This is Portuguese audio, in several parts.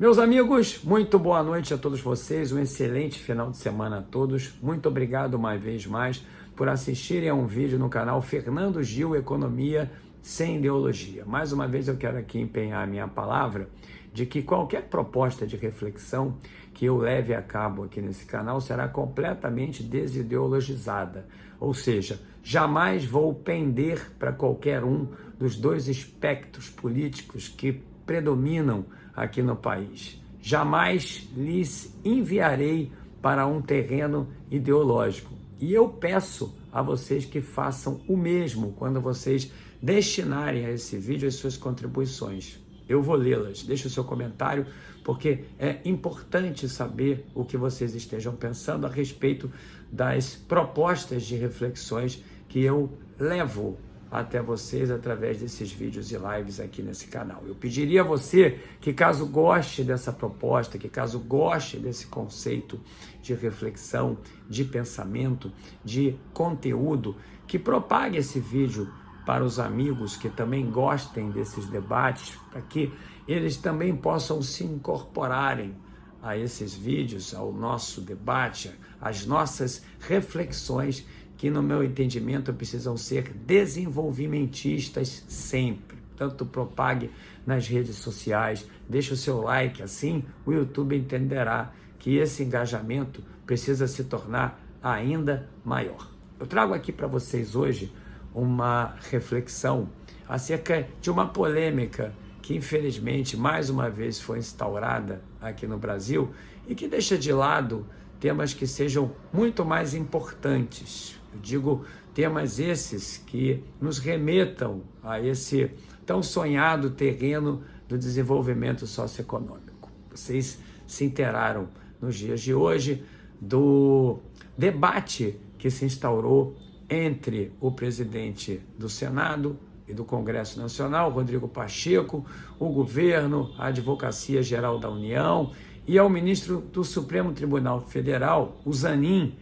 Meus amigos, muito boa noite a todos vocês, um excelente final de semana a todos. Muito obrigado uma vez mais por assistirem a um vídeo no canal Fernando Gil Economia Sem Ideologia. Mais uma vez eu quero aqui empenhar a minha palavra de que qualquer proposta de reflexão que eu leve a cabo aqui nesse canal será completamente desideologizada, ou seja, jamais vou pender para qualquer um dos dois espectros políticos que predominam aqui no país. Jamais lhes enviarei para um terreno ideológico. E eu peço a vocês que façam o mesmo quando vocês destinarem a esse vídeo as suas contribuições. Eu vou lê-las. Deixe o seu comentário, porque é importante saber o que vocês estejam pensando a respeito das propostas de reflexões que eu levo até vocês através desses vídeos e lives aqui nesse canal. Eu pediria a você que, caso goste dessa proposta, que caso goste desse conceito de reflexão, de pensamento, de conteúdo, que propague esse vídeo para os amigos que também gostem desses debates, para que eles também possam se incorporarem a esses vídeos, ao nosso debate, às nossas reflexões, que no meu entendimento precisam ser desenvolvimentistas sempre. Tanto propague nas redes sociais, deixe o seu like, assim o YouTube entenderá que esse engajamento precisa se tornar ainda maior. Eu trago aqui para vocês hoje uma reflexão acerca de uma polêmica que infelizmente mais uma vez foi instaurada aqui no Brasil e que deixa de lado temas que sejam muito mais importantes. Eu digo temas esses que nos remetam a esse tão sonhado terreno do desenvolvimento socioeconômico. Vocês se inteiraram nos dias de hoje do debate que se instaurou entre o presidente do Senado e do Congresso Nacional, Rodrigo Pacheco, o governo, a Advocacia Geral da União e ao ministro do Supremo Tribunal Federal, o Zanin,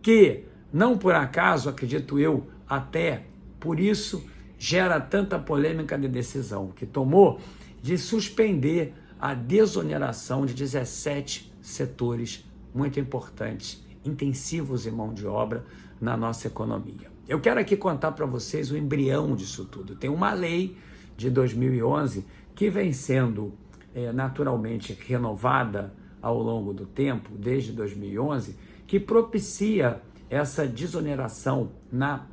que não por acaso, acredito eu, até por isso, gera tanta polêmica de decisão que tomou de suspender a desoneração de 17 setores muito importantes, intensivos em mão de obra na nossa economia. Eu quero aqui contar para vocês o embrião disso tudo. Tem uma lei de 2011 que vem sendo naturalmente renovada ao longo do tempo, desde 2011, que propicia essa desoneração na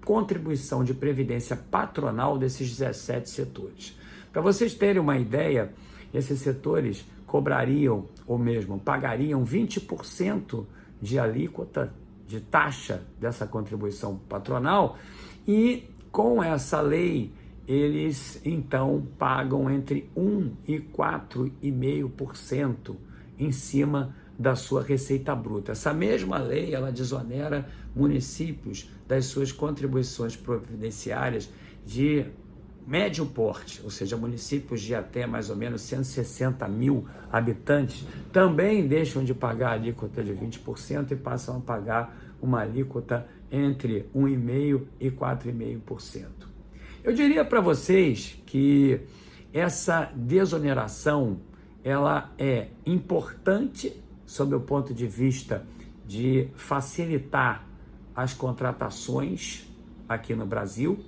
contribuição de previdência patronal desses 17 setores. Para vocês terem uma ideia, esses setores cobrariam, ou mesmo pagariam 20% de alíquota, de taxa dessa contribuição patronal, e com essa lei eles então pagam entre 1% e 4,5% em cima da sua receita bruta. Essa mesma lei, ela desonera municípios das suas contribuições previdenciárias de médio porte, ou seja, municípios de até mais ou menos 160 mil habitantes, também deixam de pagar a alíquota de 20% e passam a pagar uma alíquota entre 1,5% e 4,5%. Eu diria para vocês que essa desoneração ela é importante sob o ponto de vista de facilitar as contratações aqui no Brasil,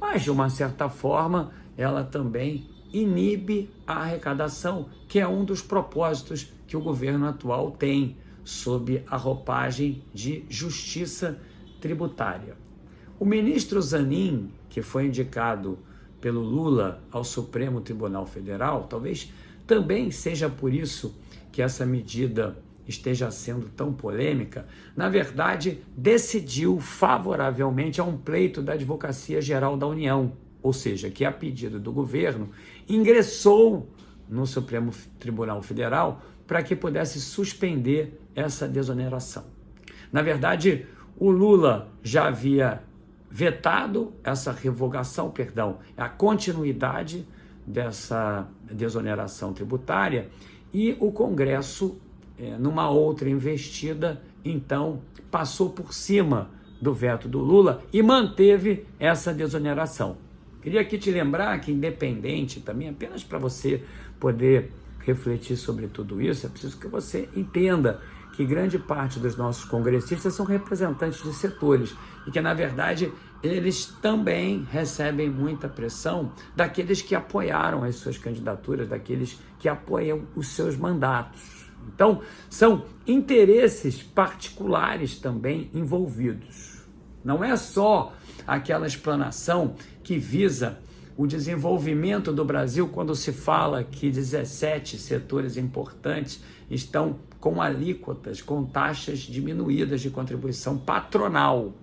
mas de uma certa forma ela também inibe a arrecadação, que é um dos propósitos que o governo atual tem sob a roupagem de justiça tributária. O ministro Zanin, que foi indicado pelo Lula ao Supremo Tribunal Federal, talvez também seja por isso que essa medida esteja sendo tão polêmica, na verdade, decidiu favoravelmente a um pleito da Advocacia Geral da União, ou seja, que a pedido do governo ingressou no Supremo Tribunal Federal para que pudesse suspender essa desoneração. Na verdade, o Lula já havia vetado essa revogação, a continuidade dessa desoneração tributária, e o Congresso, numa outra investida, então passou por cima do veto do Lula e manteve essa desoneração. Queria aqui te lembrar que independente também, apenas para você poder refletir sobre tudo isso, é preciso que você entenda que grande parte dos nossos congressistas são representantes de setores e que, na verdade, eles também recebem muita pressão daqueles que apoiaram as suas candidaturas, daqueles que apoiam os seus mandatos. Então, são interesses particulares também envolvidos. Não é só aquela explanação que visa o desenvolvimento do Brasil quando se fala que 17 setores importantes estão com alíquotas, com taxas diminuídas de contribuição patronal.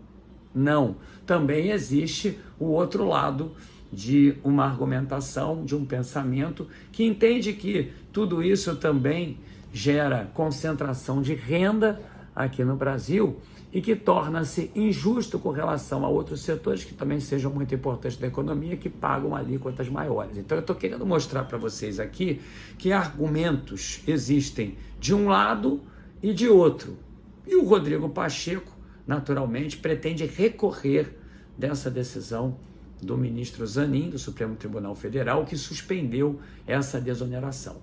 Não, também existe o outro lado de uma argumentação, de um pensamento que entende que tudo isso também gera concentração de renda aqui no Brasil e que torna-se injusto com relação a outros setores que também sejam muito importantes da economia, que pagam alíquotas maiores. Então eu estou querendo mostrar para vocês aqui que argumentos existem de um lado e de outro. E o Rodrigo Pacheco, naturalmente, pretende recorrer dessa decisão do ministro Zanin, do Supremo Tribunal Federal, que suspendeu essa desoneração.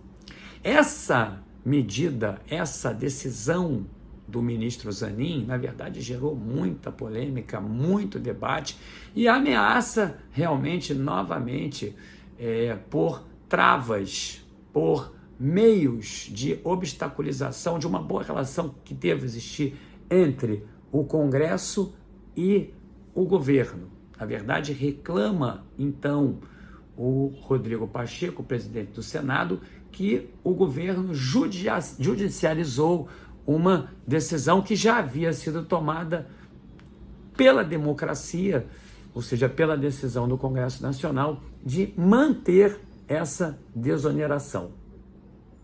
Essa medida, essa decisão do ministro Zanin, na verdade, gerou muita polêmica, muito debate e ameaça realmente, novamente, por travas, por meios de obstaculização de uma boa relação que deve existir entre o Congresso e o governo. Na verdade, reclama, então, o Rodrigo Pacheco, presidente do Senado, que o governo judicializou uma decisão que já havia sido tomada pela democracia, ou seja, pela decisão do Congresso Nacional, de manter essa desoneração.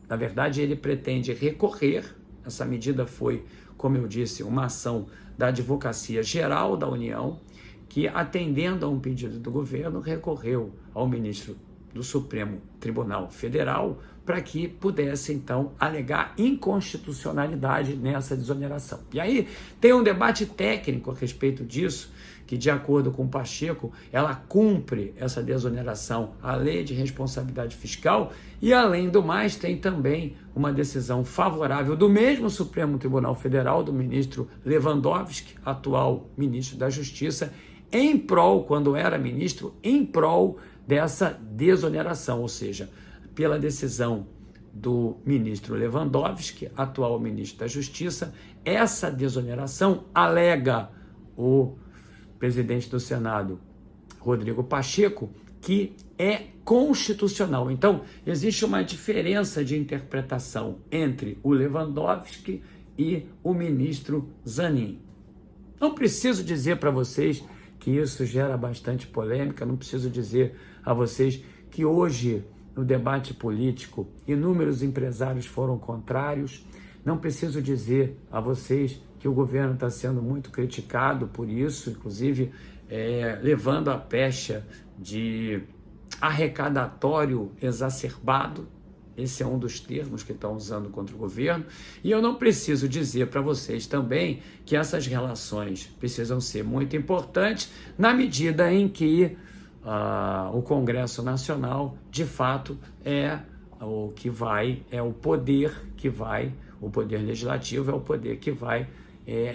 Na verdade, ele pretende recorrer. Essa medida foi, como eu disse, uma ação da Advocacia Geral da União, que, atendendo a um pedido do governo, recorreu ao ministro do Supremo Tribunal Federal para que pudesse, então, alegar inconstitucionalidade nessa desoneração. E aí tem um debate técnico a respeito disso, que, de acordo com o Pacheco, ela cumpre essa desoneração, a lei de responsabilidade fiscal, e, além do mais, tem também uma decisão favorável do mesmo Supremo Tribunal Federal, do ministro Lewandowski, atual ministro da Justiça, em prol, quando era ministro, em prol dessa desoneração, ou seja, pela decisão do ministro Lewandowski, atual ministro da Justiça, essa desoneração, alega o presidente do Senado, Rodrigo Pacheco, que é constitucional. Então, existe uma diferença de interpretação entre o Lewandowski e o ministro Zanin. Não preciso dizer para vocês que isso gera bastante polêmica, não preciso dizer a vocês que hoje, no debate político, inúmeros empresários foram contrários. Não preciso dizer a vocês que o governo está sendo muito criticado por isso, inclusive levando a pecha de arrecadatório exacerbado. Esse é um dos termos que estão usando contra o governo. E eu não preciso dizer para vocês também que essas relações precisam ser muito importantes na medida em que o Congresso Nacional, de fato, é o que vai, é o poder que vai, o poder legislativo é o poder que vai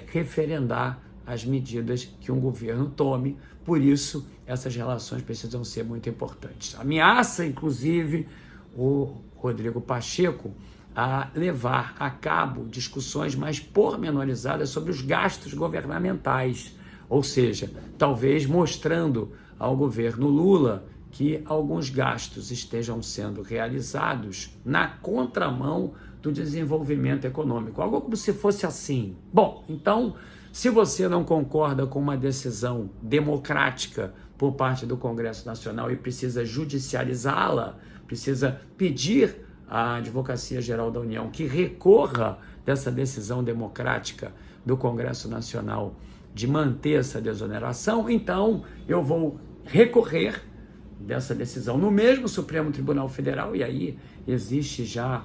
referendar as medidas que um governo tome. Por isso, essas relações precisam ser muito importantes. Ameaça, inclusive, o Rodrigo Pacheco a levar a cabo discussões mais pormenorizadas sobre os gastos governamentais, ou seja, talvez mostrando ao governo Lula que alguns gastos estejam sendo realizados na contramão do desenvolvimento econômico, algo como se fosse assim. Bom, então, se você não concorda com uma decisão democrática por parte do Congresso Nacional e precisa judicializá-la, precisa pedir à Advocacia Geral da União que recorra dessa decisão democrática do Congresso Nacional de manter essa desoneração, então eu vou recorrer dessa decisão no mesmo Supremo Tribunal Federal, e aí existe já,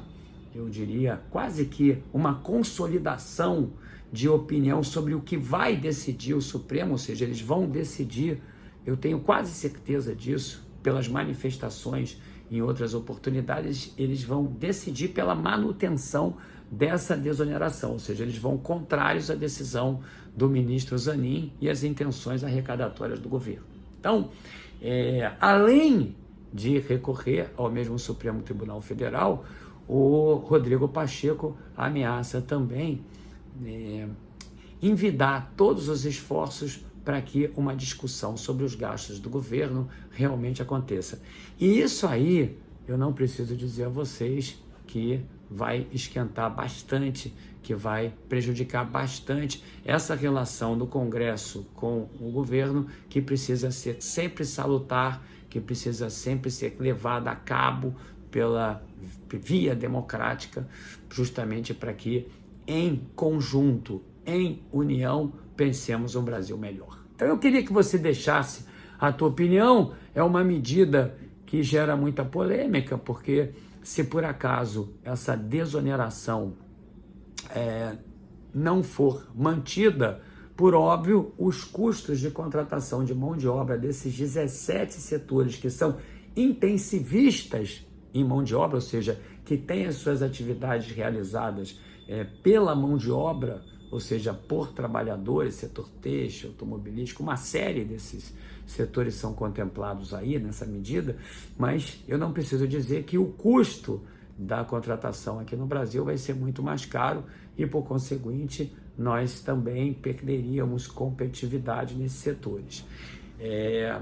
eu diria, quase que uma consolidação de opinião sobre o que vai decidir o Supremo, ou seja, eles vão decidir, eu tenho quase certeza disso, pelas manifestações em outras oportunidades, eles vão decidir pela manutenção dessa desoneração, ou seja, eles vão contrários à decisão do ministro Zanin e às intenções arrecadatórias do governo. Então, além de recorrer ao mesmo Supremo Tribunal Federal, o Rodrigo Pacheco ameaça também envidar todos os esforços para que uma discussão sobre os gastos do governo realmente aconteça. E isso aí, eu não preciso dizer a vocês que vai esquentar bastante, que vai prejudicar bastante essa relação do Congresso com o governo, que precisa ser sempre salutar, que precisa sempre ser levada a cabo pela via democrática, justamente para que, em conjunto, em união, pensemos um Brasil melhor. Então eu queria que você deixasse a tua opinião. É uma medida que gera muita polêmica, porque se por acaso essa desoneração não for mantida, por óbvio, os custos de contratação de mão de obra desses 17 setores que são intensivistas em mão de obra, ou seja, que têm as suas atividades realizadas pela mão de obra, ou seja, por trabalhadores, setor têxtil, automobilístico, uma série desses setores são contemplados aí nessa medida, mas eu não preciso dizer que o custo da contratação aqui no Brasil vai ser muito mais caro e, por conseguinte, nós também perderíamos competitividade nesses setores.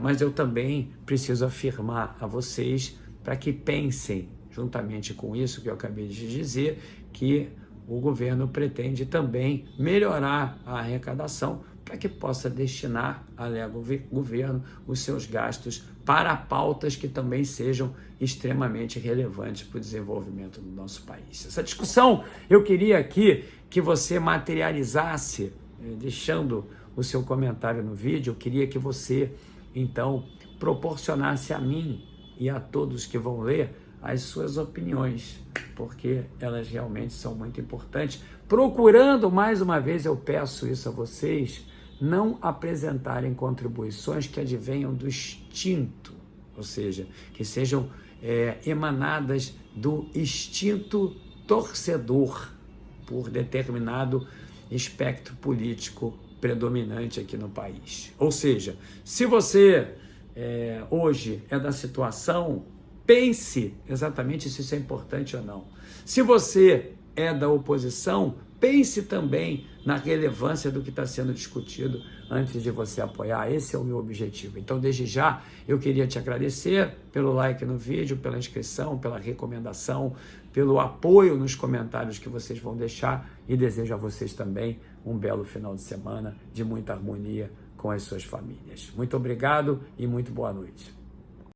Mas eu também preciso afirmar a vocês para que pensem, juntamente com isso que eu acabei de dizer, que o governo pretende também melhorar a arrecadação para que possa destinar, alega o governo, os seus gastos para pautas que também sejam extremamente relevantes para o desenvolvimento do nosso país. Essa discussão eu queria aqui que você materializasse, deixando o seu comentário no vídeo. Eu queria que você, então, proporcionasse a mim e a todos que vão ler as suas opiniões, porque elas realmente são muito importantes. Procurando, mais uma vez, eu peço isso a vocês, não apresentarem contribuições que advenham do instinto, ou seja, que sejam emanadas do instinto torcedor por determinado espectro político predominante aqui no país. Ou seja, se você hoje é da situação, pense exatamente se isso é importante ou não. Se você é da oposição, pense também na relevância do que está sendo discutido antes de você apoiar. Esse é o meu objetivo. Então, desde já, eu queria te agradecer pelo like no vídeo, pela inscrição, pela recomendação, pelo apoio nos comentários que vocês vão deixar, e desejo a vocês também um belo final de semana de muita harmonia com as suas famílias. Muito obrigado e muito boa noite.